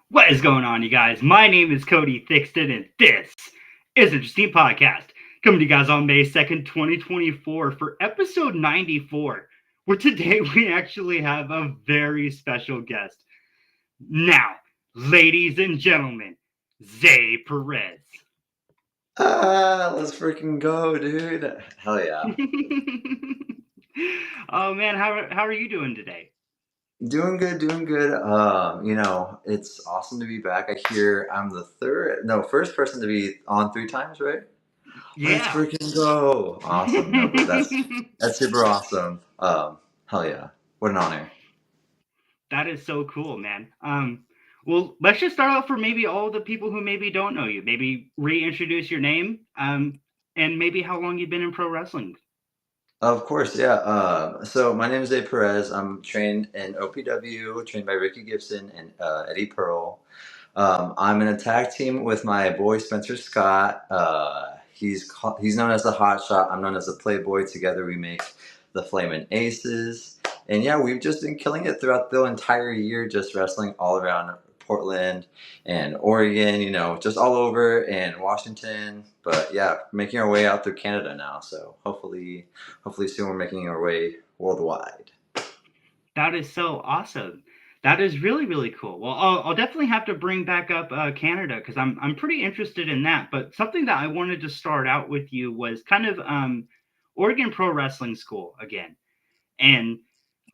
What is going on, you guys? My name is Cody Thixton, and this is Interesting Podcast, coming to you guys on May 2nd, 2024, for episode 94, where today we actually have a very special guest. Now, ladies and gentlemen, ZAYE Perez. Let's freaking go, dude. Hell yeah. Oh man, how are you doing today? Doing good, doing good. It's awesome to be back. I hear I'm the first person to be on 3 times, right? Let's Yeah. freaking go. Awesome. No, but that's super awesome. Hell yeah. What an honor. That is so cool, man. Well, let's just start off for maybe all the people who maybe don't know you. Maybe reintroduce your name, and maybe how long you've been in pro wrestling. Of course, yeah. So my name is ZAYE Perez. I'm trained in OPW, trained by Ricky Gibson and Eddie Pearl. I'm in a tag team with my boy Spencer Scott. He's known as the Hot Shot. I'm known as the Playboy. Together we make the Flamin' Aces. And yeah, we've just been killing it throughout the entire year, just wrestling all around Portland and Oregon, just all over, and Washington. But yeah, making our way out through Canada now. So hopefully soon we're making our way worldwide. That is so awesome. That is really really cool. Well, I'll definitely have to bring back up Canada because I'm pretty interested in that. But something that I wanted to start out with you was kind of Oregon Pro Wrestling School again, and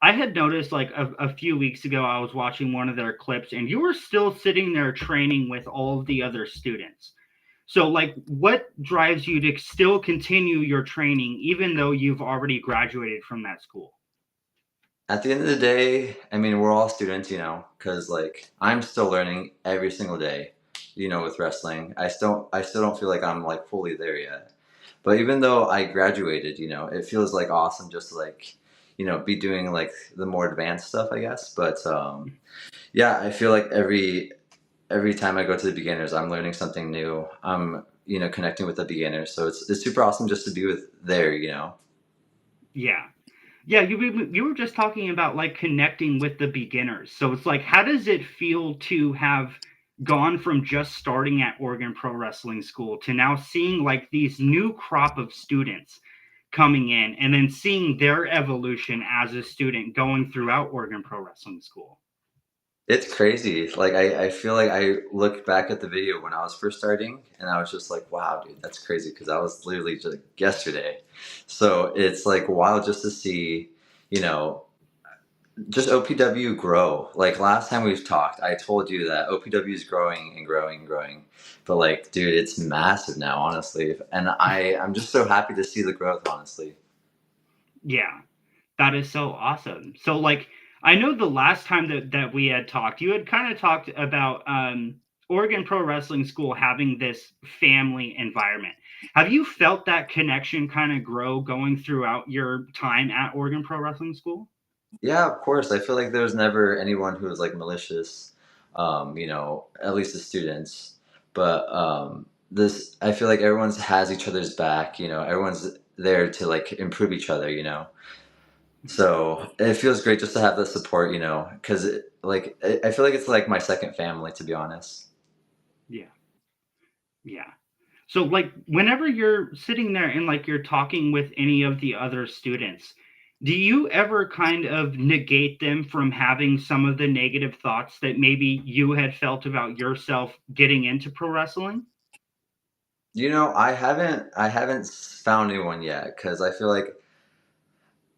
I had noticed like a few weeks ago, I was watching one of their clips, and you were still sitting there training with all of the other students. So, like, what drives you to still continue your training even though you've already graduated from that school? At the end of the day, I mean, we're all students, because like I'm still learning every single day, with wrestling. I still don't feel like I'm like fully there yet. But even though I graduated, it feels like awesome just to like, be doing like the more advanced stuff, I guess. But yeah, I feel like every time I go to the beginners, I'm learning something new. I'm, connecting with the beginners. So it's super awesome just to be with there. Yeah. Yeah, you were just talking about like connecting with the beginners. So it's like, how does it feel to have gone from just starting at Oregon Pro Wrestling School to now seeing like these new crop of students coming in and then seeing their evolution as a student going throughout Oregon Pro Wrestling School? It's crazy. Like I feel like I look back at the video when I was first starting and I was just like, wow, dude, that's crazy because that was literally just yesterday. So it's like wild just to see, you know, just OPW grow. Like last time we've talked, I told you that OPW is growing and growing and growing. But like, dude, it's massive now, honestly. And I'm just so happy to see the growth, honestly. Yeah, that is so awesome. So like I know the last time that we had talked, you had kind of talked about Oregon Pro Wrestling School having this family environment. Have you felt that connection kind of grow going throughout your time at Oregon Pro Wrestling School? Yeah, of course. I feel like there was never anyone who was like malicious, at least the students. But this, I feel like everyone's has each other's back, everyone's there to like improve each other. So it feels great just to have the support, because I feel like it's like my second family, to be honest. Yeah, yeah. So like whenever you're sitting there and like you're talking with any of the other students, do you ever kind of negate them from having some of the negative thoughts that maybe you had felt about yourself getting into pro wrestling? I haven't found anyone yet because I feel like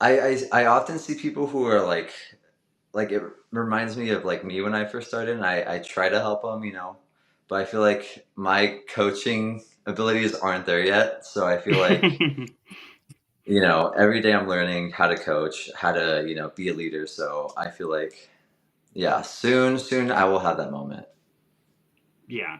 I often see people who are like it reminds me of like me when I first started, and I try to help them, but I feel like my coaching abilities aren't there yet. So I feel like, every day I'm learning how to coach, how to, be a leader. So I feel like, yeah, soon I will have that moment. Yeah.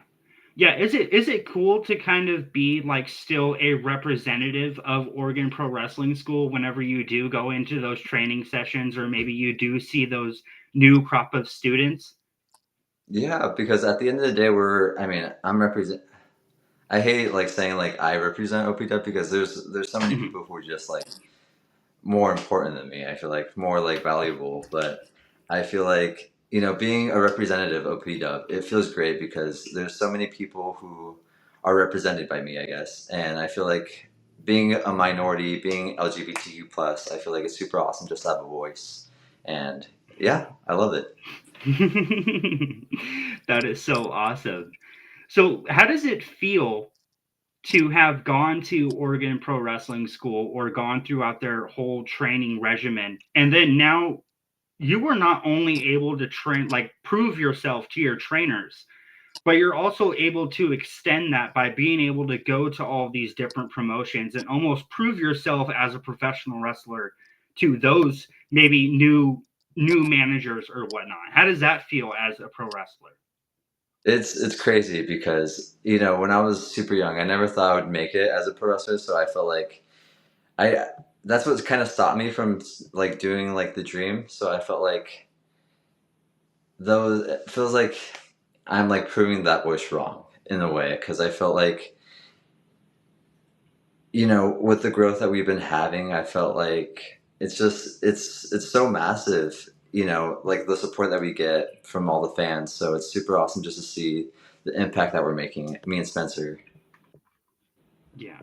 Yeah, is it cool to kind of be like still a representative of Oregon Pro Wrestling School whenever you do go into those training sessions or maybe you do see those new crop of students? Yeah, because at the end of the day, I mean, I hate like saying like I represent OPW because there's so many Mhm. people who are just like more important than me. I feel like more like valuable, but I feel like being a representative of PW, it feels great because there's so many people who are represented by me, I guess. And I feel like being a minority, being LGBTQ plus, I feel like it's super awesome just to have a voice. And yeah, I love it. That is so awesome. So, how does it feel to have gone to Oregon Pro Wrestling School or gone throughout their whole training regimen, and then now you were not only able to train, like prove yourself to your trainers, but you're also able to extend that by being able to go to all these different promotions and almost prove yourself as a professional wrestler to those maybe new managers or whatnot. How does that feel as a pro wrestler? It's crazy because, when I was super young, I never thought I would make it as a pro wrestler, so I felt like I that's what's kind of stopped me from like doing like the dream. So I felt like though it feels like I'm like proving that voice wrong in a way because I felt like with the growth that we've been having, I felt like it's so massive. Like the support that we get from all the fans. So it's super awesome just to see the impact that we're making. Me and Spencer. Yeah.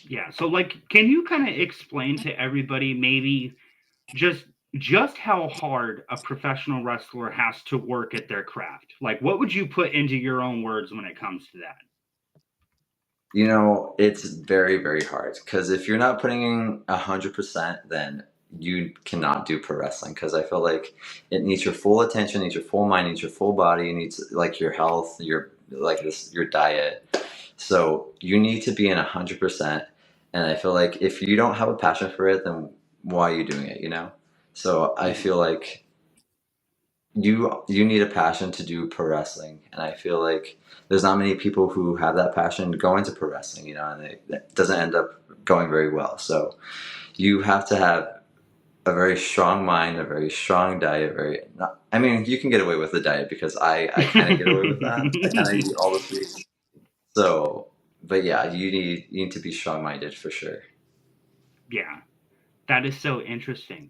Yeah. So like can you kind of explain to everybody maybe just just how hard a professional wrestler has to work at their craft? Like what would you put into your own words when it comes to that? It's very, very hard because if you're not putting in 100%, then you cannot do pro wrestling. Because I feel like it needs your full attention, needs your full mind, needs your full body, it needs like your health, your diet. So you need to be in 100%. And I feel like if you don't have a passion for it, then why are you doing it? So I Mm-hmm. feel like you need a passion to do pro wrestling, and I feel like there's not many people who have that passion go into pro wrestling, and it doesn't end up going very well. So you have to have a very strong mind, a very strong diet. Very, not, I mean, you can get away with the diet because I kind of get away with that. I kind of eat all the sweets. So, but yeah, you need to be strong minded for sure. Yeah, that is so interesting.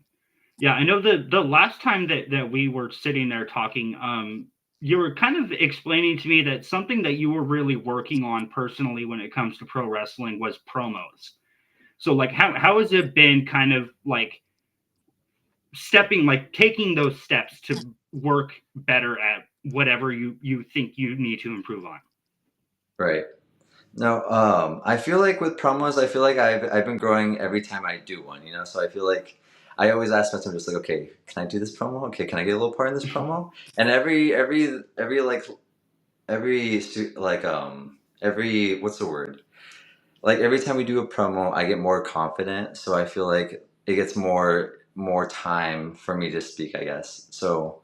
Yeah, I know the last time that we were sitting there talking, you were kind of explaining to me that something that you were really working on personally when it comes to pro wrestling was promos. So like how has it been kind of like stepping like taking those steps to work better at whatever you think you need to improve on? Right. No, I feel like with promos, I feel like I've been growing every time I do one, So I feel like I always ask myself, just like, okay, can I do this promo? Okay, can I get a little part in this promo? And every what's the word? Like every time we do a promo, I get more confident, so I feel like it gets more time for me to speak, I guess. So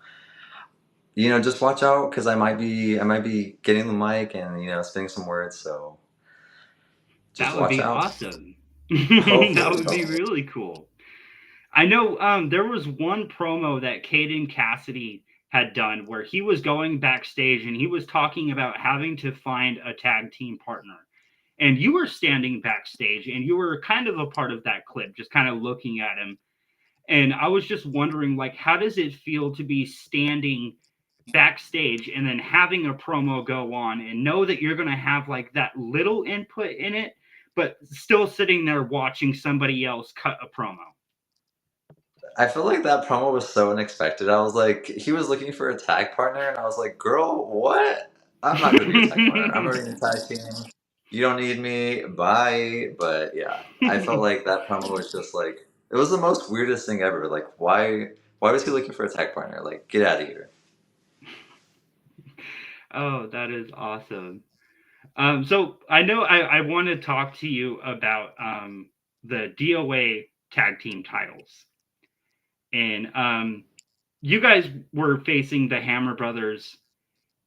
just watch out because I might be getting the mic and spinning some words, so just That would watch be out. awesome. That Hopefully, would be hopefully. really cool. I know there was one promo that Caden Cassidy had done where he was going backstage and he was talking about having to find a tag team partner. And you were standing backstage and you were kind of a part of that clip, just kind of looking at him. And I was just wondering, like, how does it feel to be standing backstage and then having a promo go on and know that you're going to have like that little input in it, but still sitting there watching somebody else cut a promo? I feel like that promo was so unexpected. I was like, he was looking for a tag partner, and I was like, girl, what? I'm not gonna be your tag partner. I'm already in the tag team. You don't need me. Bye. But yeah, I felt like that promo was just like it was the most weirdest thing ever. Like, why was he looking for a tag partner? Like, get out of here. Oh, that is awesome. So I know I want to talk to you about the DOA tag team titles. And you guys were facing the Hammer Brothers.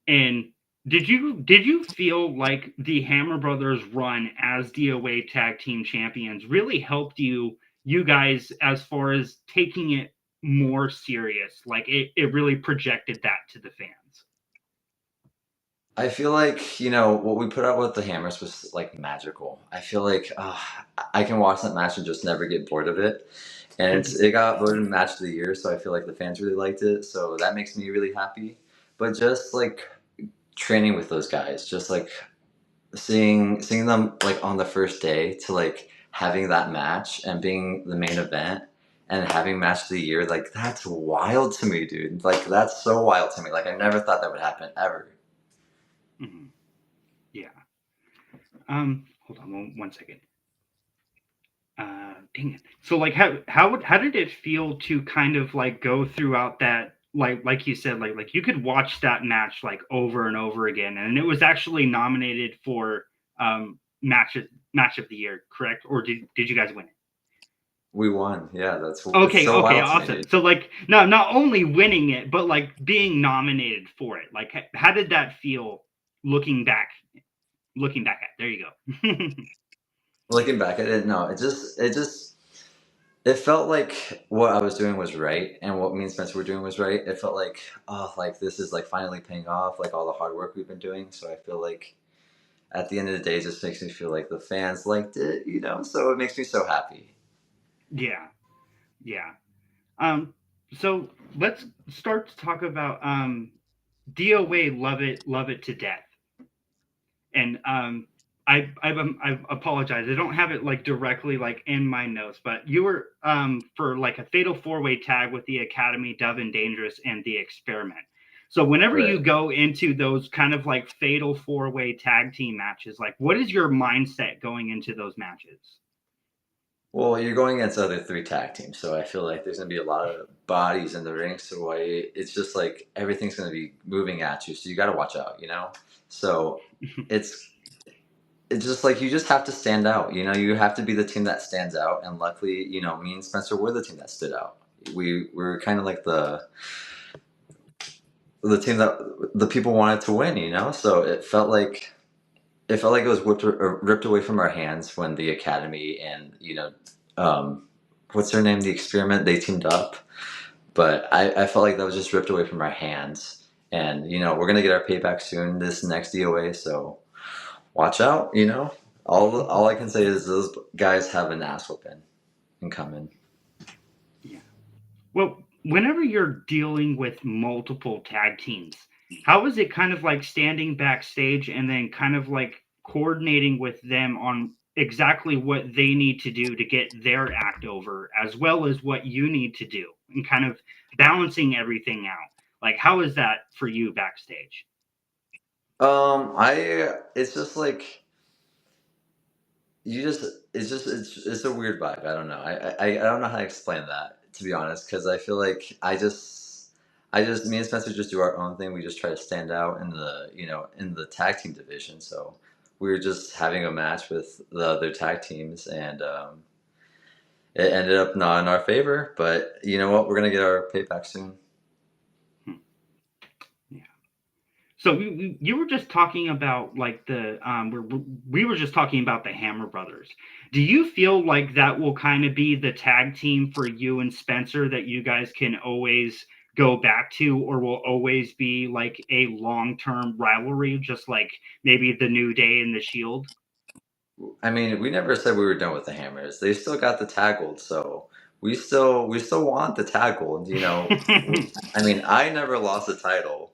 And did you feel like the Hammer Brothers run as DOA tag team champions really helped you guys as far as taking it more serious? Like it really projected that to the fans. I feel like what we put out with the Hammers was like magical. I feel like I can watch that match and just never get bored of it. and it got voted match of the year. So I feel like the fans really liked it. So that makes me really happy. But just like training with those guys, just like seeing them like on the first day to like having that match and being the main event and having match of the year, like that's wild to me, dude. Like that's so wild to me. Like I never thought that would happen ever. Hmm. Yeah. Hold on one second. Dang it. So like how did it feel to kind of like go throughout that, like you said, like you could watch that match like over and over again, and it was actually nominated for match of the year, correct? Or did you guys win it? We won. Yeah, it's Okay, so okay, wild to me, awesome. dude. So like not only winning it, but like being nominated for it. Like how did that feel looking back? Looking back at, there you go. Looking back at it, no, it felt like what I was doing was right, and what me and Spencer were doing was right. It felt like, oh, like this is like finally paying off, like all the hard work we've been doing. So I feel like at the end of the day, it just makes me feel like the fans liked it, you know. So it makes me so happy. Yeah, yeah. Um, so let's start to talk about DOA Love It to Death. And I apologize. I don't have it like directly like in my notes, but you were for like a fatal four-way tag with the Academy, Dove and Dangerous, and the Experiment. So whenever Right. you go into those kind of like fatal four-way tag team matches, like what is your mindset going into those matches? Well, you're going against other three tag teams, so I feel like there's gonna be a lot of bodies in the ring. So it's just like everything's gonna be moving at you, so you got to watch out, you know. So it's it's just like you just have to stand out. You know, you have to be the team that stands out. And luckily, you know, me and Spencer were the team that stood out. We were kind of like the team that the people wanted to win. You know, so it felt like it was ripped away from our hands when the Academy and um, what's their name, the Experiment, they teamed up. But I felt like that was just ripped away from our hands. And you know, we're gonna get our payback soon this next DOA. So watch out, you know. All I can say is those guys have an ass whooping coming. Yeah. Well, whenever you're dealing with multiple tag teams, how is it kind of like standing backstage and then kind of like coordinating with them on exactly what they need to do to get their act over, as well as what you need to do, and kind of balancing everything out? Like, how is that for you backstage? I it's just like you just it's a weird vibe. I don't know. I don't know how to explain that, to be honest, because I feel like I just me and Spencer just do our own thing. We just try to stand out in the tag team division. So we were just having a match with the other tag teams, and it ended up not in our favor. But you know what? We're gonna get our payback soon. Hmm. Yeah. So you were just talking about like we were just talking about the Hammer Brothers. Do you feel like that will kind of be the tag team for you and Spencer that you guys can always go back to, or will always be like a long-term rivalry, just like maybe the New Day and the Shield? I mean, we never said we were done with the Hammers. They still got the tag gold, so we still want the tag gold. You know, I mean, I never lost a title.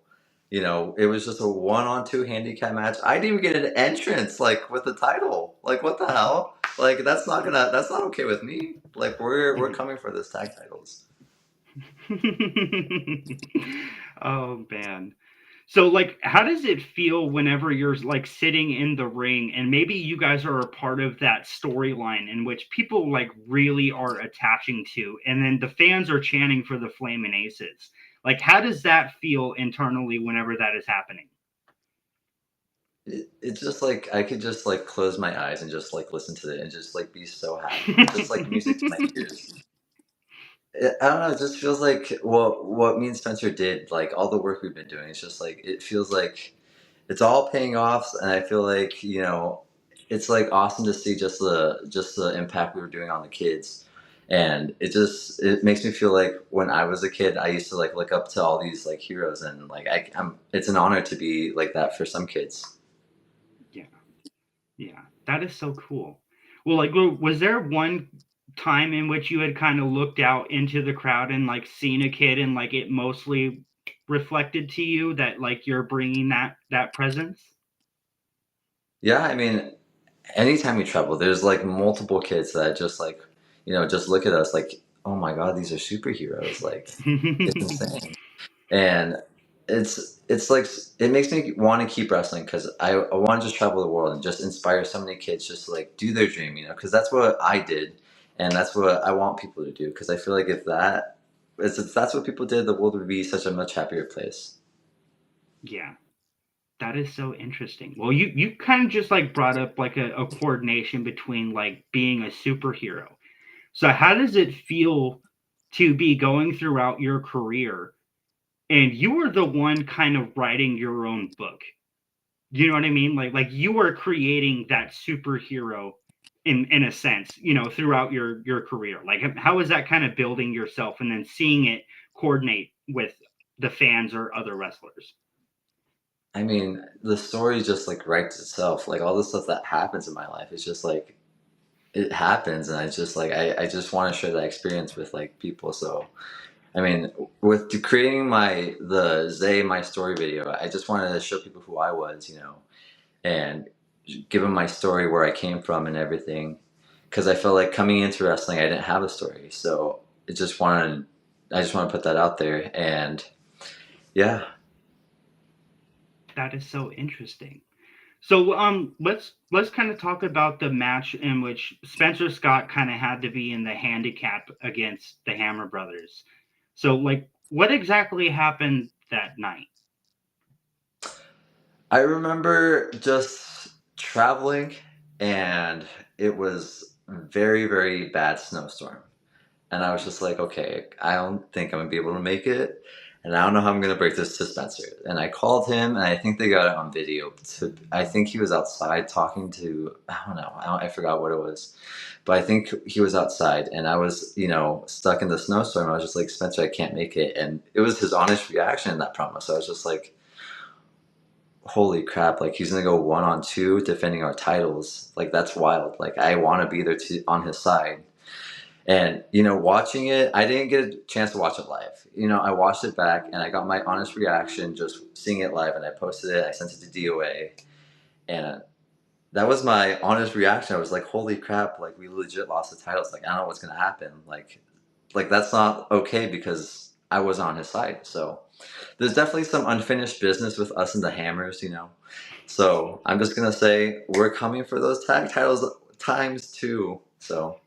You know, it was just a one-on-two handicap match. I didn't even get an entrance like with the title. Like, what the hell? Like, that's not okay with me. Like, we're coming for this tag titles. Oh man. So like how does it feel whenever you're like sitting in the ring and maybe you guys are a part of that storyline in which people like really are attaching to, and then the fans are chanting for the Flamin' Aces? Like how does that feel internally whenever that is happening? It's just like I could just like close my eyes and just like listen to it and just like be so happy. It's just like music to my ears. I don't know. It just feels like what me and Spencer did, like all the work we've been doing. It's just like it feels like it's all paying off, and I feel like it's like awesome to see just the impact we were doing on the kids, and it makes me feel like when I was a kid, I used to like look up to all these like heroes, and like it's an honor to be like that for some kids. Yeah. Yeah. That is so cool. Well, like was there one time in which you had kind of looked out into the crowd and like seen a kid and like it mostly reflected to you that like you're bringing that presence? Yeah, I mean, anytime we travel, there's like multiple kids that just like, just look at us like, oh my God, these are superheroes. Like, it's insane. And it's like it makes me want to keep wrestling because I want to just travel the world and just inspire so many kids just to like do their dream, because that's what I did, and that's what I want people to do. Because I feel like if that's what people did, the world would be such a much happier place. Yeah, that is so interesting. Well, you kind of just like brought up like a coordination between like being a superhero. So how does it feel to be going throughout your career and you were the one kind of writing your own book? You know what I mean? Like you are creating that superhero in a sense, throughout your career. Like how is that kind of building yourself and then seeing it coordinate with the fans or other wrestlers? I mean, the story just like writes itself. Like all the stuff that happens in my life is just like it happens, and I just like I just want to share that experience with like people. So I mean, with creating the Zay My Story video, I just wanted to show people who I was, and give them my story, where I came from, and everything. Because I felt like coming into wrestling, I didn't have a story, so I just want to put that out there, and yeah. That is so interesting. So let's kind of talk about the match in which Spencer Scott kind of had to be in the handicap against the Hammer Brothers. So like what exactly happened that night? I remember just traveling, and it was very, very bad snowstorm. And I was just like, okay, I don't think I'm gonna be able to make it, and I don't know how I'm gonna break this to Spencer. And I called him, and I think they got it on video. I think he was outside talking to, I don't know, I forgot what it was, but I think he was outside, and I was, stuck in the snowstorm. I was just like, Spencer, I can't make it, and it was his honest reaction in that promo. So I was just like, holy crap! Like he's gonna go 1-on-2 defending our titles. Like that's wild. Like I want to be there on his side. And watching it, I didn't get a chance to watch it live. I watched it back, and I got my honest reaction just seeing it live, and I posted it. I sent it to DOA, and that was my honest reaction. I was like, "Holy crap! Like we legit lost the titles. Like I don't know what's gonna happen. Like that's not okay because I was on his side." So there's definitely some unfinished business with us and the Hammers. So I'm just gonna say we're coming for those tag titles times two. So.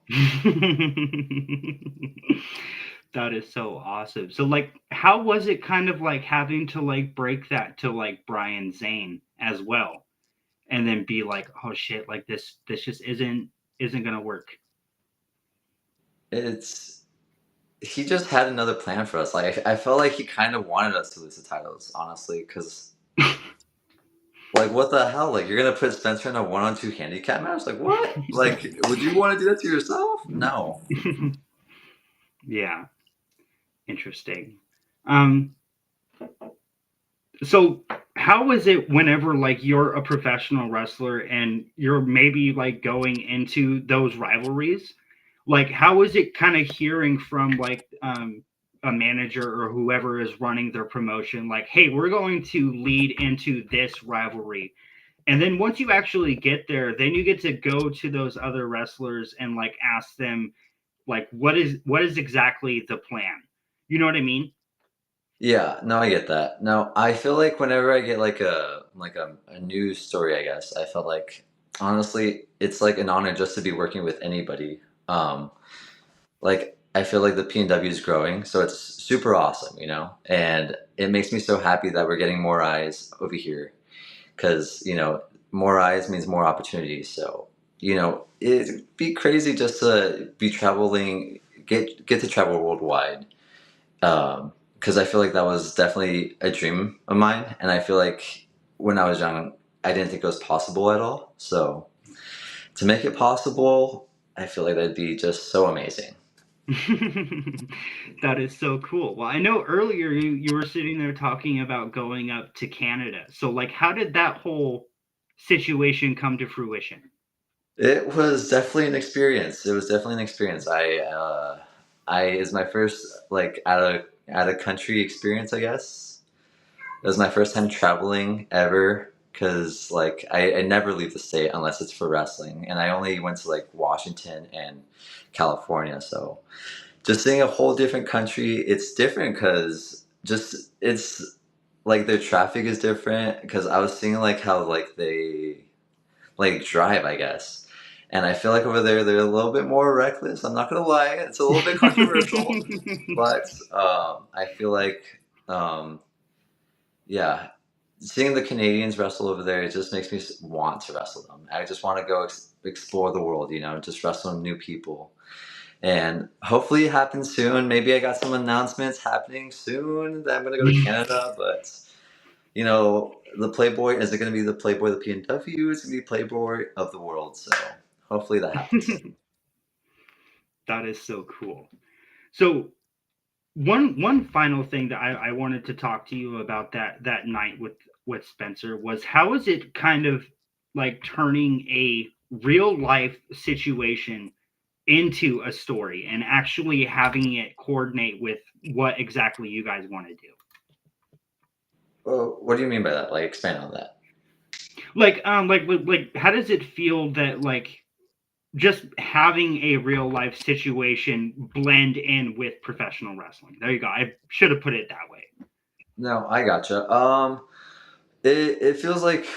That is so awesome. So like how was it kind of like having to like break that to like Brian Zane as well and then be like, "Oh shit, like this just isn't going to work." It's He just had another plan for us. Like I felt like he kind of wanted us to lose the titles, honestly, because like what the hell? Like you're gonna put Spencer in a 1-on-2 handicap match? Like what? Like would you want to do that to yourself? No. Yeah, interesting. Um so how was it whenever like you're a professional wrestler and you're maybe like going into those rivalries, like how is it kind of hearing from like a manager or whoever is running their promotion like, hey, we're going to lead into this rivalry, and then once you actually get there then you get to go to those other wrestlers and like ask them like what is exactly the plan, you know what I mean? Yeah, no, I get that. No, I feel like whenever I get like a news story, I guess I felt like honestly, it's like an honor just to be working with anybody. Like I feel like the PNW is growing, so it's super awesome. And it makes me so happy that we're getting more eyes over here, because more eyes means more opportunities. So it'd be crazy just to be traveling, get to travel worldwide. Because I feel like that was definitely a dream of mine, and I feel like when I was young, I didn't think it was possible at all. So to make it possible, I feel like that'd be just so amazing. That is so cool. Well, I know earlier you were sitting there talking about going up to Canada. So, like, how did that whole situation come to fruition? It was definitely an experience. It was definitely an experience. I is my first like out of country experience, I guess. It was my first time traveling ever because like I never leave the state unless it's for wrestling, and I only went to like Washington and California. So just seeing a whole different country, it's different because just it's like their traffic is different because I was seeing like how like they like drive, I guess. And I feel like over there they're a little bit more reckless. I'm not gonna lie, it's a little bit controversial, but I feel like um, yeah, seeing the Canadians wrestle over there, it just makes me want to wrestle them. I just want to go explore the world, just wrestle new people. And hopefully it happens soon. Maybe I got some announcements happening soon that I'm gonna go to Canada, but the Playboy, is it going to be the Playboy of the PNW? It's going to be Playboy of the world. So hopefully that happens. That is so cool. So one final thing that I wanted to talk to you about that night with Spencer was how is it kind of like turning a real life situation into a story and actually having it coordinate with what exactly you guys want to do. Well, what do you mean by that? Like, expand on that. Like how does it feel that like just having a real life situation blend in with professional wrestling? There you go. I should have put it that way. No, I gotcha. It feels like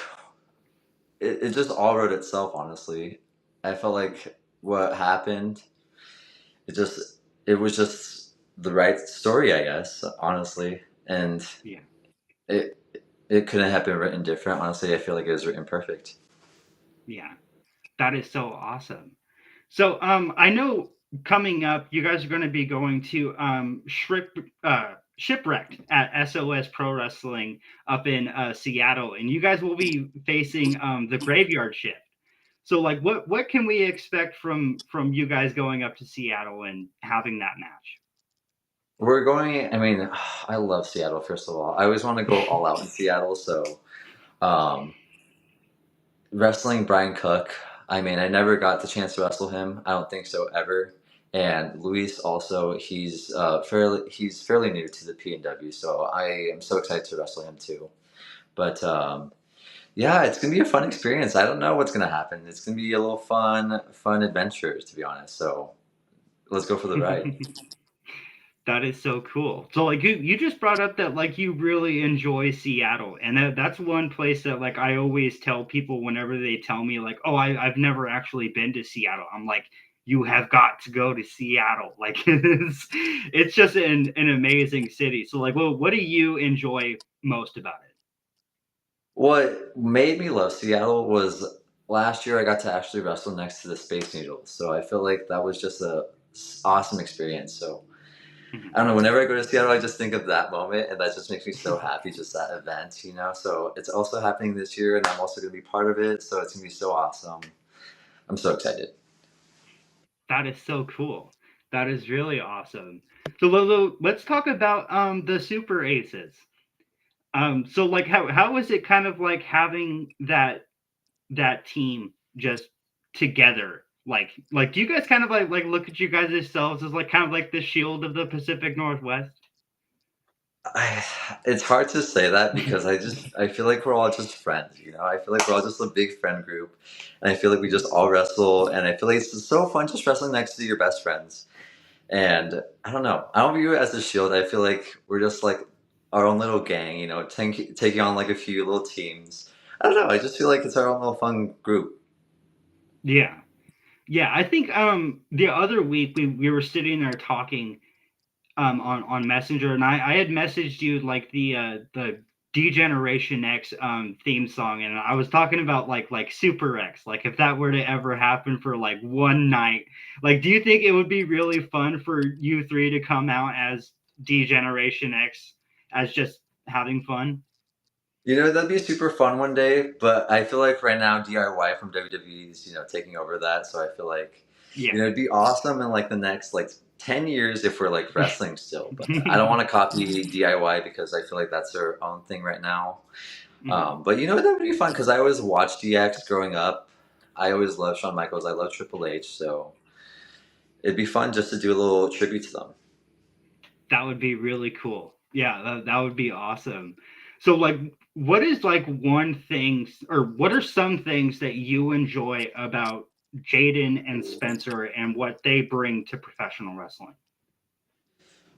it just all wrote itself. Honestly, I felt like what happened. It just it was just the right story, I guess. Honestly, and Yeah. it it couldn't have been written different. Honestly, I feel like it was written perfect. Yeah. That is so awesome. So I know coming up, you guys are going to be going to Shipwrecked at SOS Pro Wrestling up in Seattle, and you guys will be facing the Graveyard Shift. So like, what can we expect from you guys going up to Seattle and having that We're going. I mean, I love Seattle. First of all, I always want to go all out in Seattle. So, um, wrestling Brian Cook. I mean, I never got the chance to wrestle him. I don't think so ever. And Luis also, he's fairly new to the PNW, so I am so excited to wrestle him too. But yeah, it's gonna be a fun experience. I don't know what's gonna happen. It's gonna be a little fun adventure, to be honest. So let's go for the ride. match? That is so cool. So like you just brought up that like you really enjoy Seattle, and that's one place that like I always tell people whenever they tell me like, oh, I've never actually been to Seattle. I'm like, you have got to go to Seattle. Like it's just an amazing city. So like, well, what do you enjoy most about it? What made me love Seattle was last year I got to actually wrestle next to the Space Needles. So I feel like that was just a awesome experience. So I don't know. Whenever I go to Seattle, I just think of that moment, and that just makes me so happy. Just that event. So it's also happening this year, and I'm also going to be part of it. So it's going to be so awesome. I'm so excited. That is so cool. That is really awesome. So let's talk about the Super Aces. So like how is it kind of like having that team just together? Like do you guys kind of like look at you guys yourselves as like kind of like the shield of the Pacific Northwest? I, it's hard to say that because I feel like we're all just friends. I feel like we're all just a big friend group, and I feel like we just all wrestle, and I feel like it's just so fun just wrestling next to your best friends. And I don't know. I don't view it as a shield. I feel like we're just like our own little gang, taking on like a few little teams. I don't know. I just feel like it's our own little fun group. Yeah. Yeah, I think the other week we were sitting there talking on Messenger, and I had messaged you like the Degeneration X theme song, and I was talking about like Super X, like if that were to ever happen for like one night, like do you think it would be really fun for you three to come out as Degeneration X as just having fun? That'd be super fun one day, but I feel like right now DIY from WWE is, taking over that. So I feel like, Yeah. it'd be awesome in like the next like 10 years if we're like wrestling still. But I don't want to copy DIY because I feel like that's their own thing right now. Mhm. But that would be fun because I always watched DX growing up. I always love Shawn Michaels. I love Triple H. So it'd be fun just to do a little tribute to them. That would be really cool. Yeah, that would be awesome. So like what is like one thing or what are some things that you enjoy about Jaden and Spencer and what they bring to professional wrestling?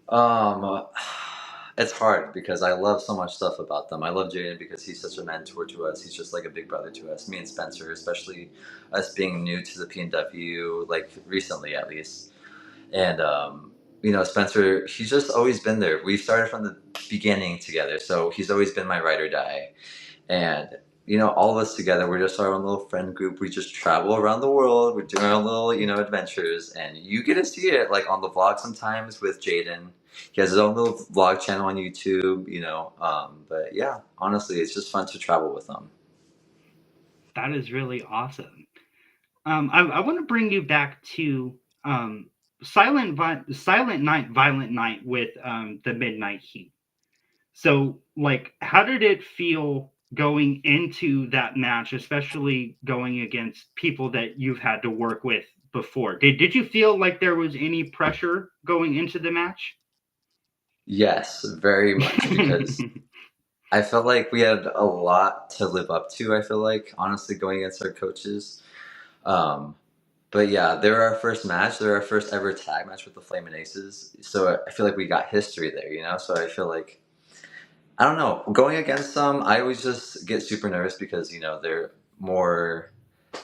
Um, it's hard because I love so much stuff about them. I love Jaden because he's such a mentor to us. He's just like a big brother to us. Me and Spencer, especially us being new to the PNW, like recently at least. And Spencer, he's just always been there. We started from the beginning together, so he's always been my ride or die. And all of us together, we're just our own little friend group. We just travel around the world. We're doing our little, adventures, and you get to see it like on the vlog sometimes with Jaden. He has his own little vlog channel on YouTube, But yeah, honestly, it's just fun to travel with them. That is really awesome. I want to bring you back to Silent Night, Violent Night with the Midnight Heat. So, like, how did it feel going into that match, especially going against people that you've had to work with before? Did you feel like there was any pressure going into the match? Yes, very much because I felt like we had a lot to live up to. I feel like honestly, going against our coaches. Um, But yeah, they're our first match. They're our first ever tag match with the Flamin' Aces. So I feel like we got history there. So I feel like, I don't know, going against them, I always just get super nervous because, they're more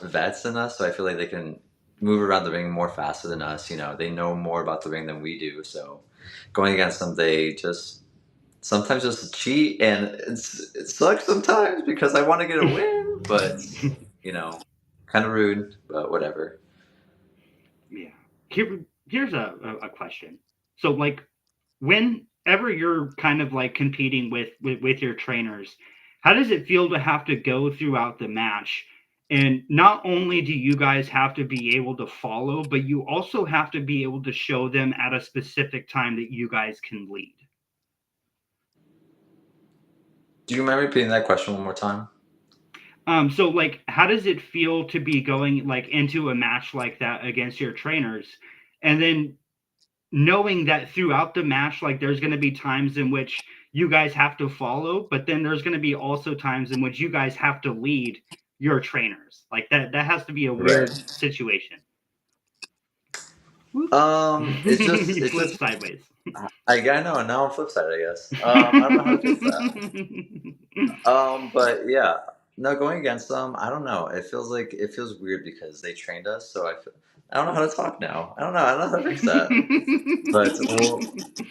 vets than us. So I feel like they can move around the ring more faster than us. They know more about the ring than we do. So going against them, they just sometimes just cheat. And it sucks sometimes because I want to get a win, but, you know, kind of rude, but whatever. Yeah. Here's a question. So, like, whenever you're kind of like competing with your trainers, how does it feel to have to go throughout the match? And not only do you guys have to be able to follow, but you also have to be able to show them at a specific time that you guys can lead. Do you mind repeating that question one more time? So like how does it feel to be going like into a match like that against your trainers and then knowing that throughout the match, like there's going to be times in which you guys have to follow, but then there's going to be also times in which you guys have to lead your trainers. Like that has to be a weird Right. situation. Whoop. It's just You it's flip just sideways. I know now I'm flip side, I guess. I don't know how to fix that. But yeah, no, going against them, I don't know. It feels weird because they trained us, so I don't know how to talk now. I don't know how to fix that. But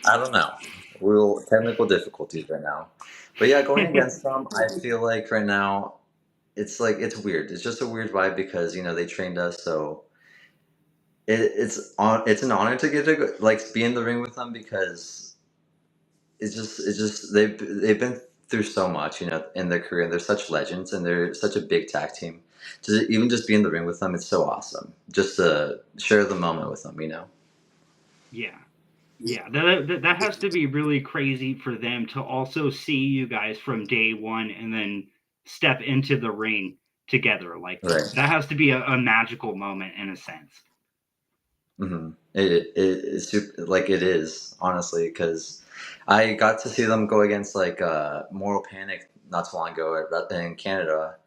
I don't know. We'll technical difficulties right now. But yeah, going against them, I feel like right now it's weird. It's just a weird vibe because they trained us, so it's an honor to get to like be in the ring with them because it's just they've been through so much in their career. They're such legends and they're such a big tag team. To even just be in the ring with them, it's so awesome. Just to share the moment with them. Yeah. Yeah, that has to be really crazy for them to also see you guys from day one and then step into the ring together. Like Right. that has to be a magical moment in a sense. It's super, like it is honestly because I got to see them go against like Moral Panic not too long ago in Canada.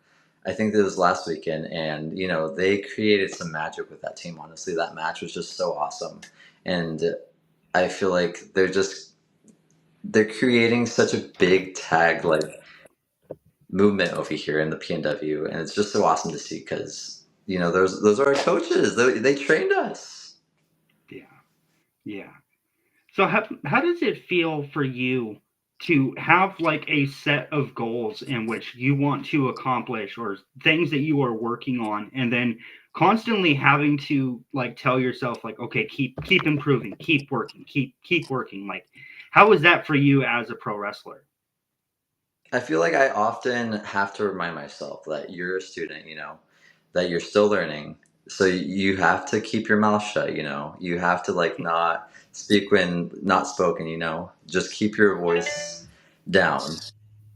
I think this was last weekend, and they created some magic with that team. Honestly, that match was just so awesome, and I feel like they're creating such a big tag like movement over here in the PNW, and it's just so awesome to see because those are our coaches. They trained us. Yeah, yeah. So how does it feel for you to have like a set of goals in which you want to accomplish or things that you are working on and then constantly having to like tell yourself like okay keep improving keep working like how is that for you as a pro wrestler? I feel like I often have to remind myself that you're a student, that you're still learning. So you have to keep your mouth shut. You have to like not speak when not spoken. Just keep your voice down.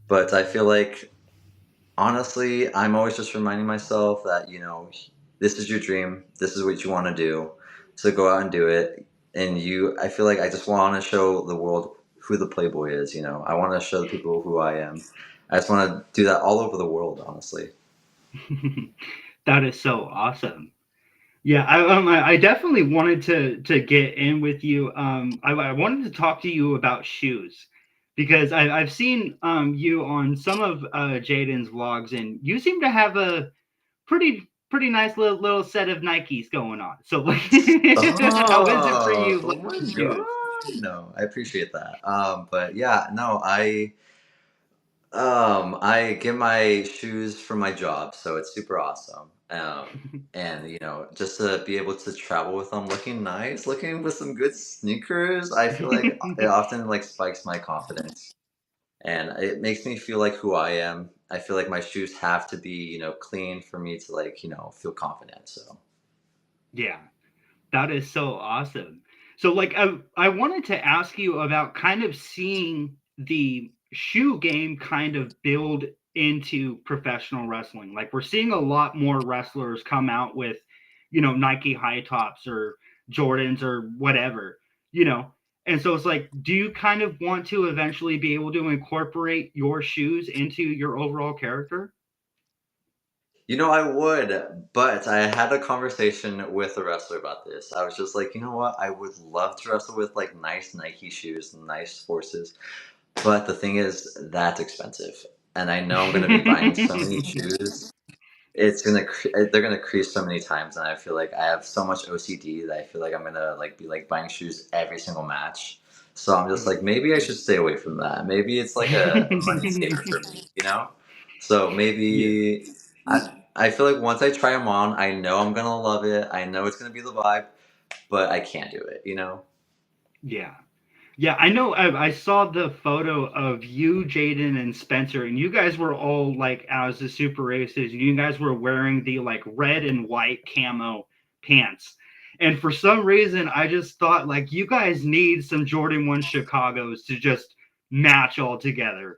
But I feel like Honestly, I'm always just reminding myself that, this is your dream. This is what you want to do. So go out and do it. And I feel like I just want to show the world who the Playboy is. I want to show the people who I am. I just want to do that all over the world, honestly. That is so awesome. Yeah, I definitely wanted to get in with you. I wanted to talk to you about shoes because I've seen you on some of Jaden's vlogs, and you seem to have a pretty nice little set of Nikes going on. So like, how is it for Oh, you oh my liking God. shoes? No, I appreciate that. But yeah, no, I get my shoes from my job, so it's super awesome. And just to be able to travel with them looking nice, looking with some good sneakers, I feel like it often like spikes my confidence. And it makes me feel like who I am. I feel like my shoes have to be clean for me to like feel confident. So Yeah. That is so awesome. So, like, I wanted to ask you about kind of seeing the shoe game kind of build into professional wrestling. Like, we're seeing a lot more wrestlers come out with, Nike high tops or Jordans or whatever, you know. And so it's like, do you kind of want to eventually be able to incorporate your shoes into your overall character? I would, but I had a conversation with a wrestler about this. I was just like, you know what? I would love to wrestle with like nice Nike shoes, nice horses. But the thing is, that's expensive. And I know I'm going to be buying so many shoes. They're gonna crease so many times, and I feel like I have so much OCD that I feel like I'm gonna like be like buying shoes every single match. So I'm just like, maybe I should stay away from that. Maybe it's like a money saver for me. So Yeah. maybe I feel like once I try them on, I know I'm gonna love it. I know it's gonna be the vibe, but I can't do it. Yeah. Yeah, I know. I saw the photo of you, Jaden, and Spencer, and you guys were all like as the super races, and you guys were wearing the like red and white camo pants. And for some reason, I just thought like you guys need some Jordan 1 Chicago's to just match all together.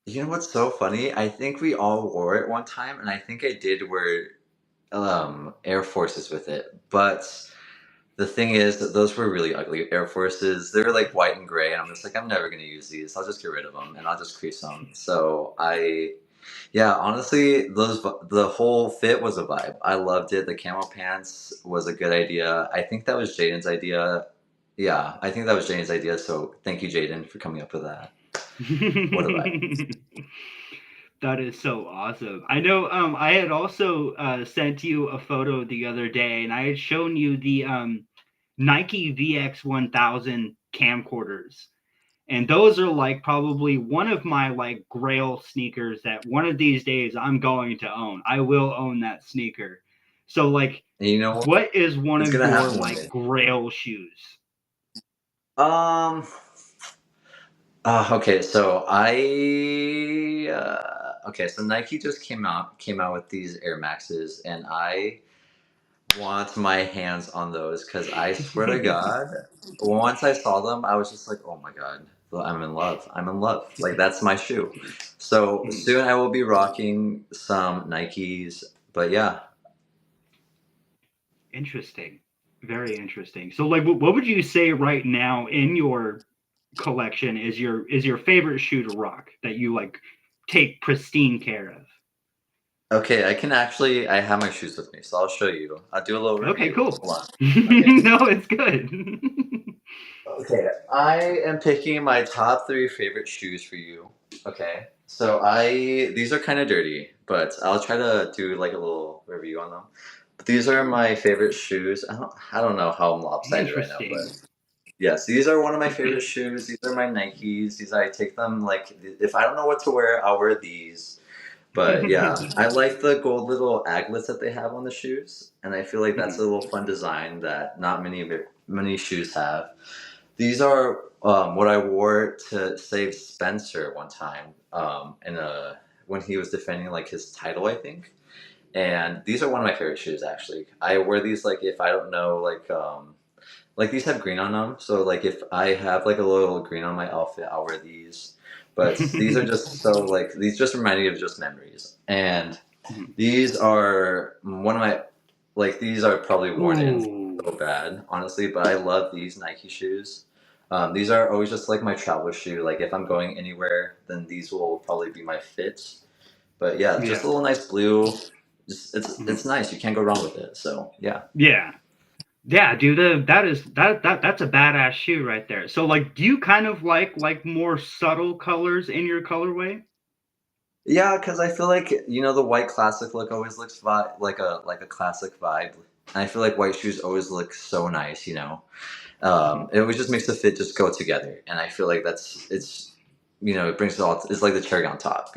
You know what's so funny? I think we all wore it one time, and I think I did wear Air Forces with it, but the thing is that those were really ugly Air Forces. They were like white and gray, and I'm just like, I'm never gonna use these. I'll just get rid of them, and I'll just crease them. Yeah, honestly, the whole fit was a vibe. I loved it. The camo pants was a good idea. I think that was Jaden's idea. Yeah, I think that was Jaden's idea. So thank you, Jaden, for coming up with that. What a vibe. That is so awesome. I know I had also sent you a photo the other day, and I had shown you the Nike VX 1000 camcorders. And those are like probably one of my like grail sneakers that one of these days I'm going to own. I will own that sneaker. So like, And you know what? what is one It's of gonna your happen one like day. grail shoes? Um. Okay, so okay, so Nike just came out with these Air Maxes, and I want my hands on those because I swear to God, once I saw them, I was just like, oh my God, I'm in love. I'm in love. Like that's my shoe. So soon I will be rocking some Nikes, but yeah. Interesting. Very interesting. So like what would you say right now in your collection is your favorite shoe to rock that you like take pristine care of? Okay, I have my shoes with me, so I'll show you. I'll do a little Okay, review. cool. Hold on. Okay. No, it's good. Okay, I am picking my top three favorite shoes for you. Okay, so these are kind of dirty, but I'll try to do like a little review on them. But these are my favorite shoes. I don't know how I'm lopsided right now, Interesting. but yes, these are one of my favorite shoes. These are my Nikes. I take them like if I don't know what to wear, I'll wear these. But yeah, I like the gold little aglets that they have on the shoes, and I feel like that's a little fun design that not many shoes have. These are what I wore to save Spencer one time in a when he was defending like his title, I think. And these are one of my favorite shoes actually. I wear these like if I don't know like like these have green on them, so like if I have like a little green on my outfit, I'll wear these. But these are just so like these just remind me of just memories, and these are one of my like these are probably worn in Ooh. so bad, honestly. But I love these Nike shoes. These are always just like my travel shoe. Like if I'm going anywhere, then these will probably be my fits. But yeah, just Yeah. a little nice blue. Just it's Mhm. nice. You can't go wrong with it. So yeah. Yeah. Yeah, dude, that's a badass shoe right there. So like do you kind of like more subtle colors in your colorway? Yeah, because I feel like the white classic look always looks like a classic vibe. And I feel like white shoes always look so nice. Mhm. It always just makes the fit just go together, and I feel like it brings it all. It's like the cherry on top.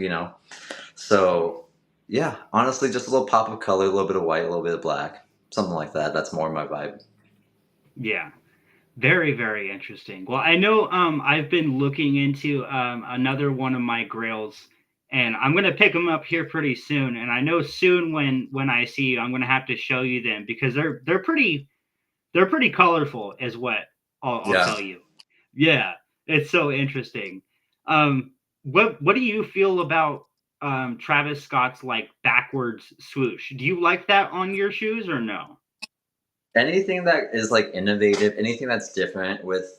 So yeah, honestly, just a little pop of color, a little bit of white, a little bit of black, something like that. That's more my vibe. Yeah. Very, very interesting. Well, I know I've been looking into another one of my grails, and I'm gonna pick them up here pretty soon. And I know soon when I see you, I'm gonna have to show you them because they're pretty colorful, is what I'll Yeah. tell you. Yeah, it's so interesting. What do you feel about Travis Scott's like backwards swoosh? Do you like that on your shoes or no? Anything that is like innovative, anything that's different with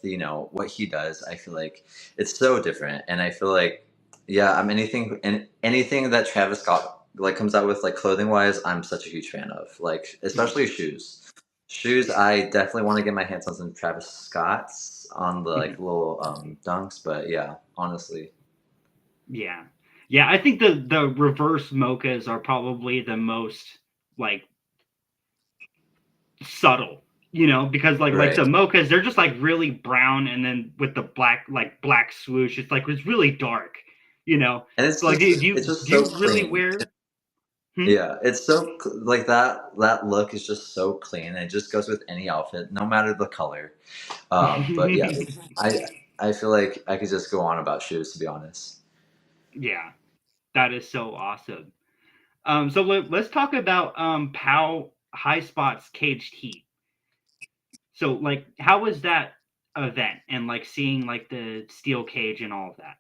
what he does, I feel like it's so different, and I feel like yeah, I'm anything that Travis Scott like comes out with like clothing wise, I'm such a huge fan of, like Mhm, especially shoes. Shoes, I definitely want to get my hands on some Travis Scott's on the like mhm. little dunks, but yeah, honestly, Yeah. Yeah, I think the reverse mochas are probably the most like subtle, because like right. the mochas, they're just like really brown and then with the black swoosh, it's really dark, you know. And it's So like do, just do you it's just do so you really clean. wear hmm? Yeah, it's like that look is just so clean. It just goes with any outfit, no matter the color. But yeah, I I feel like I could just go on about shoes to be honest. Yeah, that is so awesome. So let's talk about POW High Spots Caged Heat. So like how was that event and like seeing like the steel cage and all of that?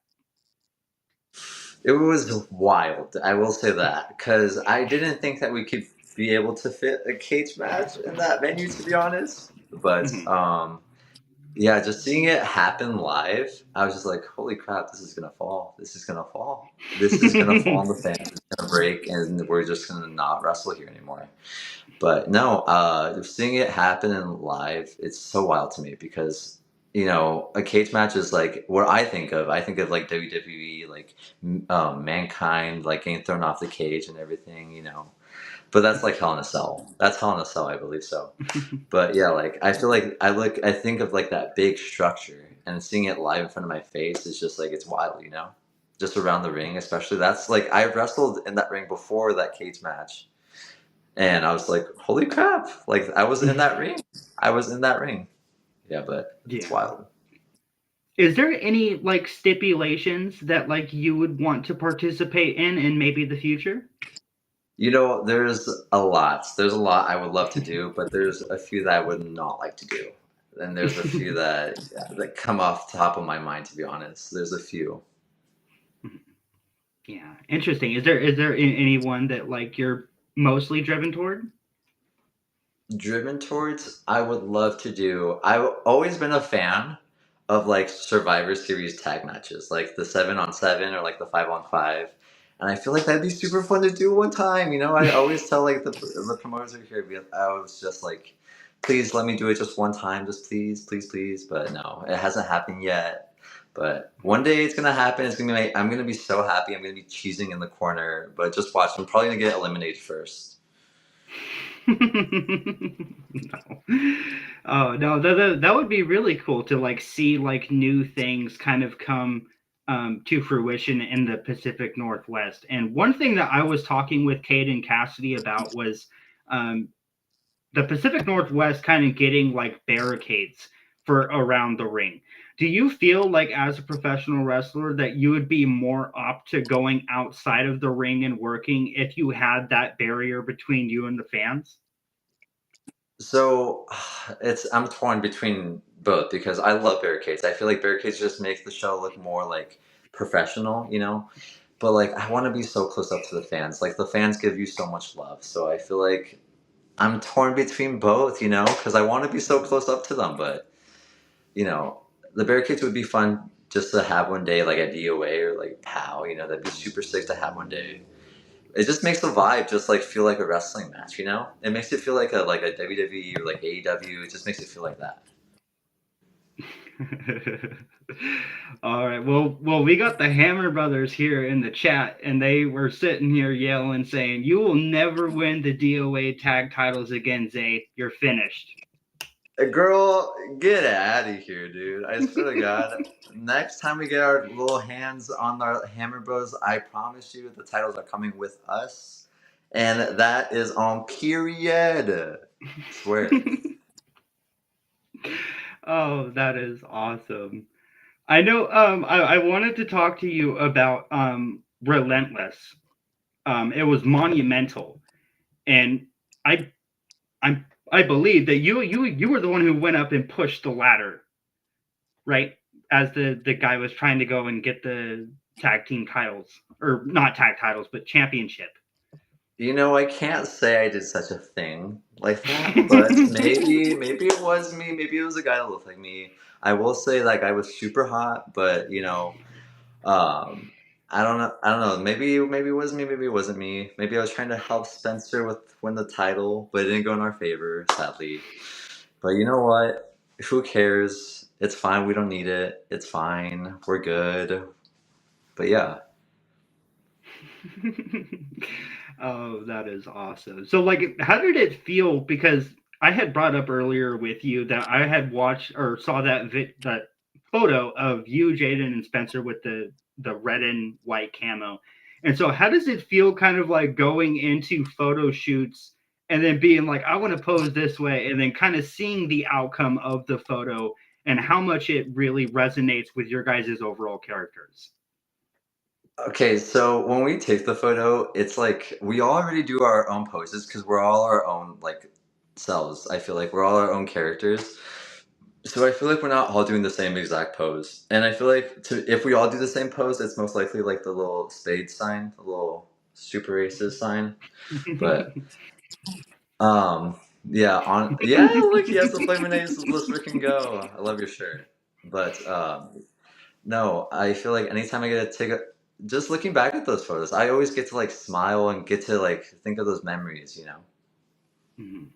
It was wild, I will say that, because I didn't think that we could be able to fit a cage match in that venue, to be honest. But Mhm. yeah, just seeing it happen live, I was just like, holy crap, this is gonna fall. This is gonna fall. This is gonna fall on the fans. It's gonna break, and we're just gonna not wrestle here anymore. But no, seeing it happen in live, it's so wild to me because a cage match is like what I think of. I think of like WWE, like Mankind, like getting thrown off the cage and everything. But that's like Hell in a Cell. That's Hell in a Cell, I believe so. But yeah, like I feel like I think of like that big structure, and seeing it live in front of my face is just like it's wild. Just around the ring, especially. That's like I wrestled in that ring before that cage match, and I was like, holy crap! Like I was in that ring. I was in that ring. Yeah, but it's Yeah. wild. Is there any like stipulations that like you would want to participate in maybe the future? There's a lot. There's a lot I would love to do, but there's a few that I would not like to do. And there's a few that yeah, that come off the top of my mind, to be honest. There's a few. Yeah, interesting. Is there anyone that like you're mostly driven toward? Driven towards, I would love to do. I've always been a fan of like Survivor Series tag matches, like the 7-on-7 or like the 5-on-5. And I feel like that'd be super fun to do one time. I always tell like the promoters are here. I was just like, please let me do it just one time, just please, please, please. But no, it hasn't happened yet. But one day it's gonna happen. It's gonna be I'm gonna be so happy. I'm gonna be cheesing in the corner. But just watch. I'm probably gonna get eliminated first. No. Oh no, that would be really cool to like see like new things kind of come to fruition in the Pacific Northwest. And one thing that I was talking with Kate and Cassidy about was um, the Pacific Northwest kind of getting like barricades for around the ring. Do you feel like as a professional wrestler that you would be more up to going outside of the ring and working if you had that barrier between you and the fans? So I'm torn between both because I love barricades. I feel like barricades just make the show look more like professional, you know. But like I want to be so close up to the fans. Like the fans give you so much love. So I feel like I'm torn between both, you know, because I want to be so close up to them. But you know, the barricades would be fun just to have one day, like at DOA or like POW. You know, that'd be super sick to have one day. It just makes the vibe just like feel like a wrestling match, you know? It makes it feel like a WWE or like AEW. It just makes it feel like that. All right. Well, we got the Hammer Brothers here in the chat, and they were sitting here yelling, saying, "You will never win the DOA tag titles again, Zay. You're finished." Girl, get out of here, dude. I swear to God. Next time we get our little hands on our Hammer Bros, I promise you the titles are coming with us. And that is on period. Swear. Oh, that is awesome. I know. I wanted to talk to you about Relentless. It was monumental, and I I believe that you were the one who went up and pushed the ladder, right? As the guy was trying to go and get the tag team titles, or not tag titles, but championship. You know, I can't say I did such a thing like that, but maybe it was me. Maybe it was a guy that looked like me. I will say like I was super hot, but you know, I don't know. I don't know. Maybe it was me. Maybe it wasn't me. Maybe I was trying to help Spencer with win the title, but it didn't go in our favor, sadly. But you know what? Who cares? It's fine. We don't need it. It's fine. We're good. But yeah. Oh, that is awesome. So, like, how did it feel? Because I had brought up earlier with you that I had watched or saw that photo of you, Jaden, and Spencer with the red and white camo. And so, how does it feel, kind of like going into photo shoots and then being like, I want to pose this way, and then kind of seeing the outcome of the photo and how much it really resonates with your guys' overall characters? Okay, so when we take the photo, it's like we all already do our own poses because we're all our own like selves. I feel like we're all our own characters. So I feel like we're not all doing the same exact pose. And I feel like if we all do the same pose, it's most likely like the little spade sign, the little super racist sign. But um yeah, look, he has the flaming ace, let's freaking go. I love your shirt. But no, I feel like anytime I get to take a just looking back at those photos, I always get to like smile and get to like think of those memories, you know. Mhm.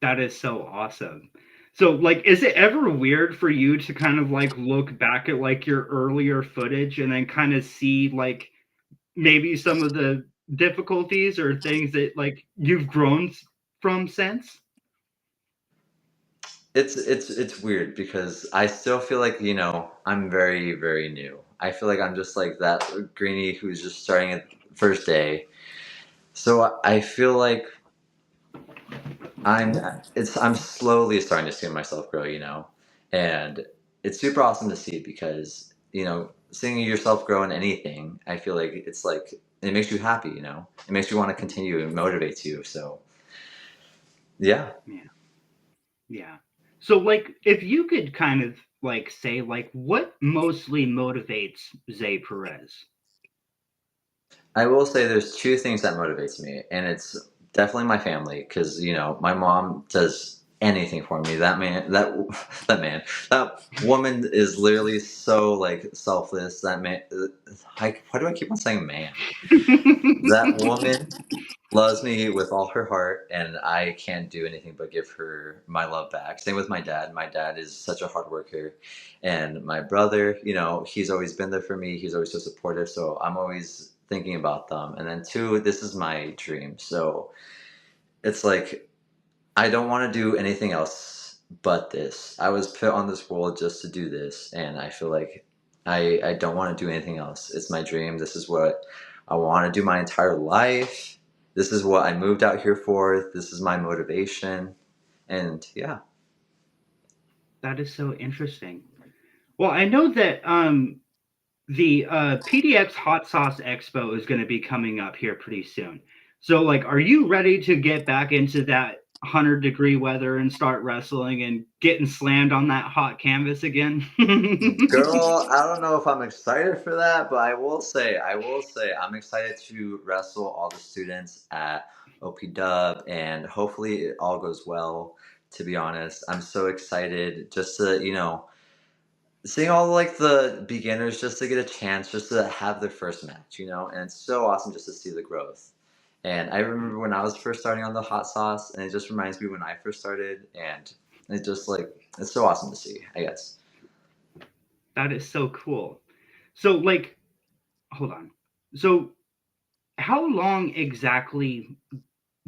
That is so awesome. So, like, is it ever weird for you to kind of like look back at like your earlier footage and then kind of see like maybe some of the difficulties or things that like you've grown from since? It's weird because I still feel like, you know, I'm very, very new. I feel like I'm just like that greenie who's just starting at first day. So I feel like I'm I'm slowly starting to see myself grow, you know. And it's super awesome to see because, you know, seeing yourself grow in anything, I feel like it's like it makes you happy, you know. It makes you want to continue and motivates you. So, yeah. Yeah. Yeah. So, like, if you could kind of like say like what mostly motivates Zay Perez? I will say there's two things that motivates me, and it's definitely my family because you know my mom does anything for me. That man, that woman is literally so like selfless. That man, why do I keep on saying man? That woman loves me with all her heart, and I can't do anything but give her my love back. Same with my dad. My dad is such a hard worker, and my brother, you know, he's always been there for me. He's always so supportive. So I'm always thinking about them. And then two, this is my dream. So it's like I don't want to do anything else but this. I was put on this world just to do this, and I feel like I don't want to do anything else. It's my dream. This is what I want to do my entire life. This is what I moved out here for. This is my motivation. And yeah. That is so interesting. Well, I know that the PDX Hot Sauce Expo is going to be coming up here pretty soon. So, like, are you ready to get back into that 100-degree weather and start wrestling and getting slammed on that hot canvas again? Girl, I don't know if I'm excited for that, but I will say, I'm excited to wrestle all the students at OP and hopefully it all goes well. To be honest, I'm so excited just to, seeing all like the beginners just to get a chance just to have their first match, and it's so awesome just to see the growth. And I remember when I was first starting on the hot sauce, and it just reminds me when I first started, and it just like it's so awesome to see, I guess. That is so cool. So, like, hold on. So, how long exactly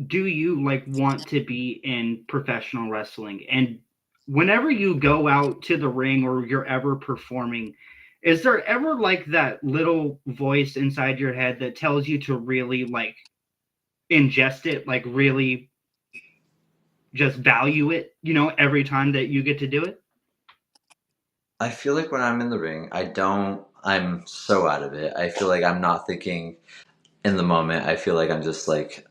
do you like want to be in professional wrestling? And whenever you go out to the ring or you're ever performing, is there ever like that little voice inside your head that tells you to really like ingest it, like really just value it, every time that you get to do it? I feel like when I'm in the ring, I'm so out of it. I feel like I'm not thinking in the moment. I feel like I'm just like,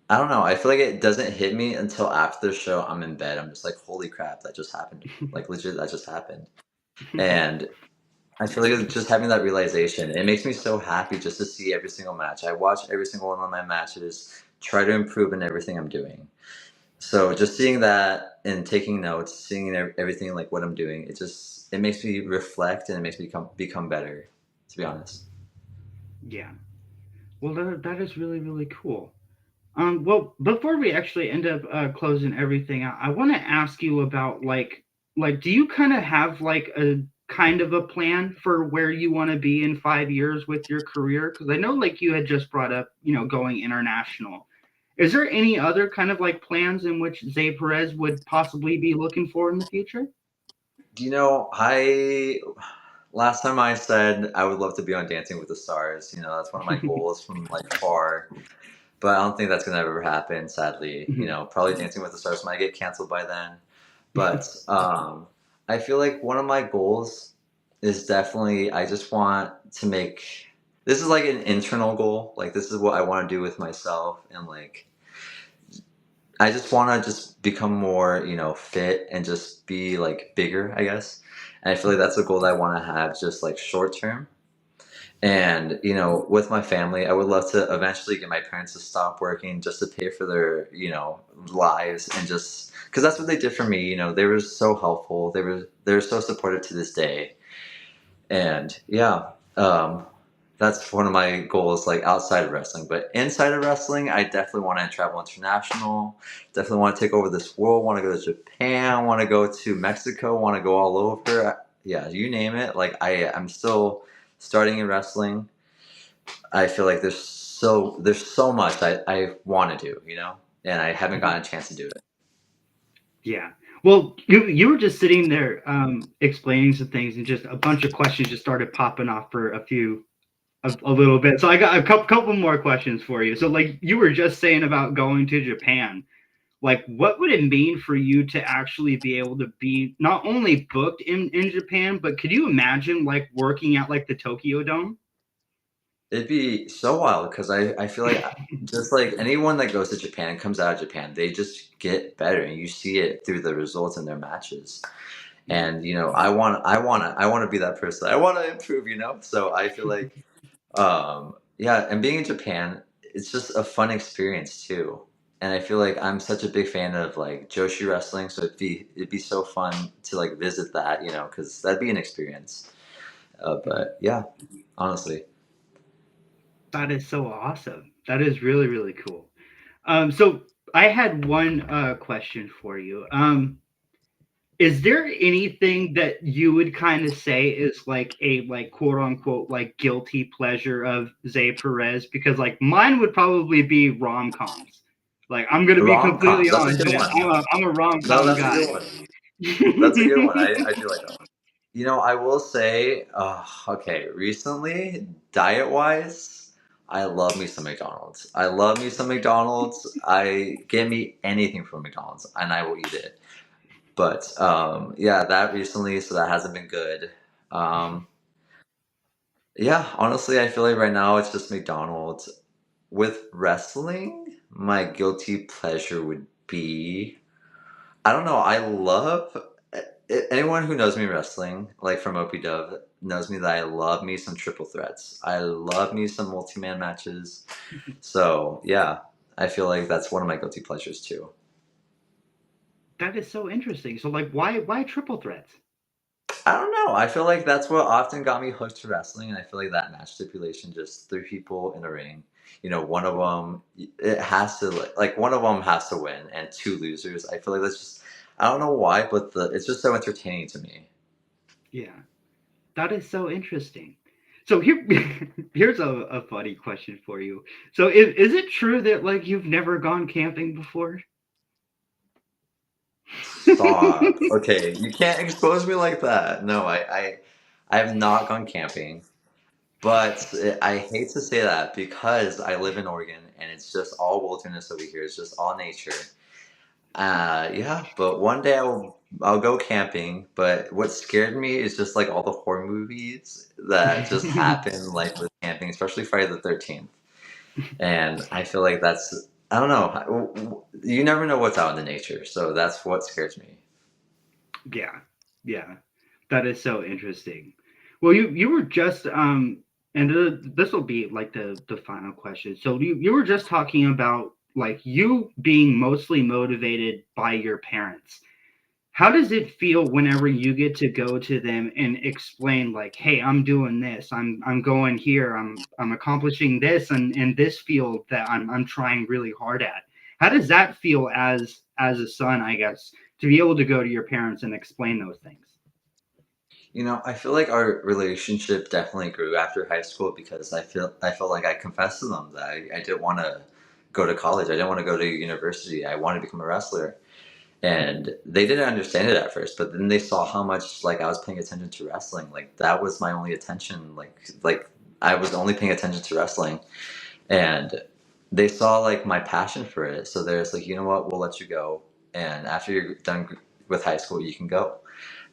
I don't know. I feel like it doesn't hit me until after the show. I'm in bed. I'm just like, holy crap, that just happened. Like, legit, that just happened. And I feel like it's just having that realization. It makes me so happy just to see every single match. I watch every single one of my matches, try to improve in everything I'm doing. So just seeing that and taking notes, seeing everything like what I'm doing, it makes me reflect and it makes me become better. To be honest. Yeah. Well, that is really, really cool. Well, before we actually end up closing everything out, I want to ask you about do you kind of have like a kind of a plan for where you want to be in 5 years with your career? Because I know like you had just brought up, going international. Is there any other kind of like plans in which Zay Perez would possibly be looking for in the future? Do you know, I last time I said I would love to be on Dancing with the Stars. That's one of my goals from like far. But I don't think that's gonna ever happen, sadly. Probably Dancing with the Stars might get canceled by then. But I feel like one of my goals is definitely I just want to make this is like an internal goal. Like this is what I want to do with myself and like I just want to just become more, fit and just be like bigger, I guess. And I feel like that's a goal that I want to have just like short term. And, with my family, I would love to eventually get my parents to stop working just to pay for their, lives and just because that's what they did for me. They were so helpful. They're so supportive to this day. And yeah, that's one of my goals, like outside of wrestling. But inside of wrestling, I definitely want to travel international. Definitely want to take over this world. Want to go to Japan. Want to go to Mexico. Want to go all over. Yeah, you name it. Like I'm still starting in wrestling. I feel like there's so much I want to do, and I haven't gotten a chance to do it. Yeah. Well, you were just sitting there explaining some things, and just a bunch of questions just started popping off for a little bit. So I got a couple more questions for you. So like you were just saying about going to Japan, like what would it mean for you to actually be able to be not only booked in Japan, but could you imagine like working at like the Tokyo Dome? It'd be so wild because I feel like just like anyone that goes to Japan comes out of Japan, they just get better, and you see it through the results in their matches. Yeah. And I want to be that person. I want to improve, So I feel like, yeah, and being in Japan, it's just a fun experience too. And I feel like I'm such a big fan of like Joshi wrestling, so it'd be so fun to like visit that, because that'd be an experience. But yeah, honestly. That is so awesome. That is really, really cool. So I had one question for you. Is there anything that you would kind of say is like a like quote unquote like guilty pleasure of Zay Perez? Because like mine would probably be rom coms. Like I'm gonna be Rom-coms, completely that's a honest, good man. one. I'm a rom No, com that's a guy. good one. That's a good one. I do like that one. I will say, okay, recently, diet wise, I love me some McDonald's. I love me some McDonald's. I Give me anything from McDonald's and I will eat it. But yeah, that recently, so that hasn't been good. Um, yeah, honestly, I feel like right now it's just McDonald's. With wrestling, my guilty pleasure would be, I don't know. I love anyone who knows me wrestling, like from OPW, knows me that I love me some triple threats. I love me some multi-man matches. So yeah, I feel like that's one of my guilty pleasures too. That is so interesting. So like, why triple threats? I don't know. I feel like that's what often got me hooked to wrestling, and I feel like that match stipulation, just three people in a ring. You know, one of them it has to like one of them has to win, and two losers. I feel like that's just I don't know why, but it's just so entertaining to me. Yeah, that is so interesting. So here, here's a funny question for you. So is it true that like you've never gone camping before? Stop. Okay, you can't expose me like that. No, I have not gone camping, but I hate to say that because I live in Oregon and it's just all wilderness over here. It's just all nature. Yeah, but one day I'll go camping. But what scared me is just like all the horror movies that just happen like with camping, especially Friday the 13th. And I feel like that's I don't know. You never know what's out in the nature, so that's what scares me. Yeah, yeah, that is so interesting. Well, you were just and this will be like the final question. So you were just talking about like you being mostly motivated by your parents. How does it feel whenever you get to go to them and explain like, "Hey, I'm doing this. I'm going here. I'm accomplishing this and in this field that I'm trying really hard at." How does that feel as a son, I guess, to be able to go to your parents and explain those things? You know, I feel like our relationship definitely grew after high school because I felt like I confessed to them that I didn't want to go to college. I didn't want to go to university. I wanted to become a wrestler. And they didn't understand it at first, but then they saw how much like I was paying attention to wrestling. Like that was my only attention. Like I was only paying attention to wrestling, and they saw like my passion for it. So there's like, you know what, we'll let you go, and after you're done with high school, you can go.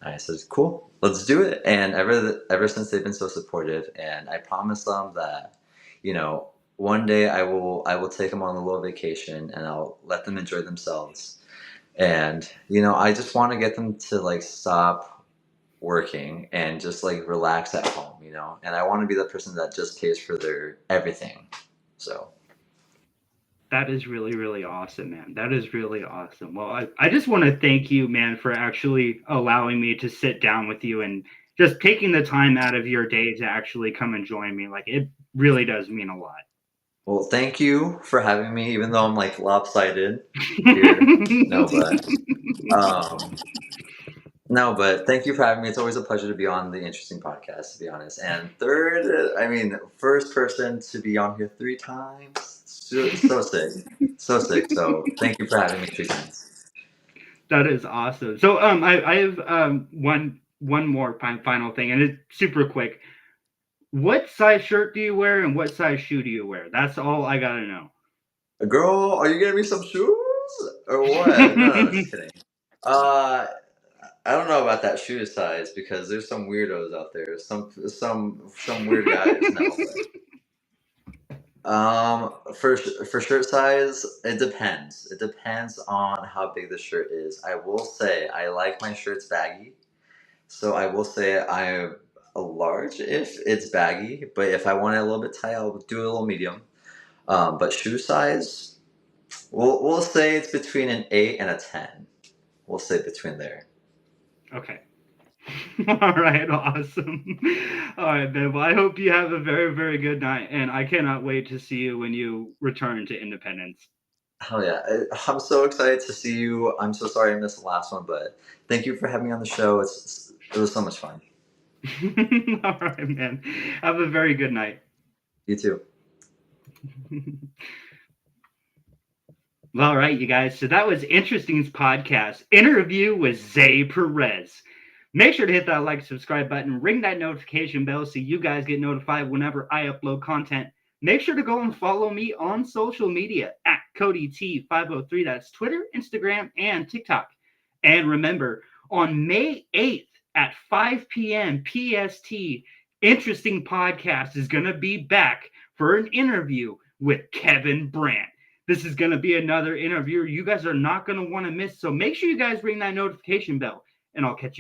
And I said, cool, let's do it. And ever since they've been so supportive, and I promised them that, you know, one day I will take them on a little vacation and I'll let them enjoy themselves and, you know, I just want to get them to like stop working and just like relax at home, you know? And I want to be the person that just pays for their everything. So, That is really, really awesome, man. That is really awesome. Well, I just want to thank you, man, for actually allowing me to sit down with you and just taking the time out of your day to actually come and join me. Like, it really does mean a lot. well, thank you for having me, even though I'm like lopsided here. No, but, um, no, but thank you for having me. It's always a pleasure to be on the interesting podcast, to be honest. And third, I mean, first person to be on here three times. So sick. So sick. So thank you for having me three times. That is awesome. So, I have one more final thing, and it's super quick. What size shirt do you wear, and what size shoe do you wear? That's all I gotta know. Girl, are you getting me some shoes or what? No, no, just kidding. Uh, I don't know about that shoe size because there's some weirdos out there. Some weird guys. No, but for shirt size, it depends. It depends on how big the shirt is. I will say I like my shirts baggy, so I will say I'm a large if it's baggy. But if I want it a little bit tight, I'll do a little medium. But shoe size. We'll say it's between an 8 and a 10. We'll say between there. Okay. All right, awesome. All right, man. Well, I hope you have a very, very good night, and I cannot wait to see you when you return to Independence. Hell yeah. I'm so excited to see you. I'm so sorry I missed the last one, but thank you for having me on the show. It was so much fun. All right, man. Have a very good night. You too. All right, you guys. So that was Interesting's podcast interview with ZAYE Perez. Make sure to hit that like, subscribe button, ring that notification bell so you guys get notified whenever I upload content. Make sure to go and follow me on social media at CodyT503. That's Twitter, Instagram, and TikTok. And remember, on May 8th at 5 p.m. PST, Interesting Podcast is going to be back for an interview with Kevin Brandt. this is going to be another interview you guys are not going to want to miss. So make sure you guys ring that notification bell, and I'll catch you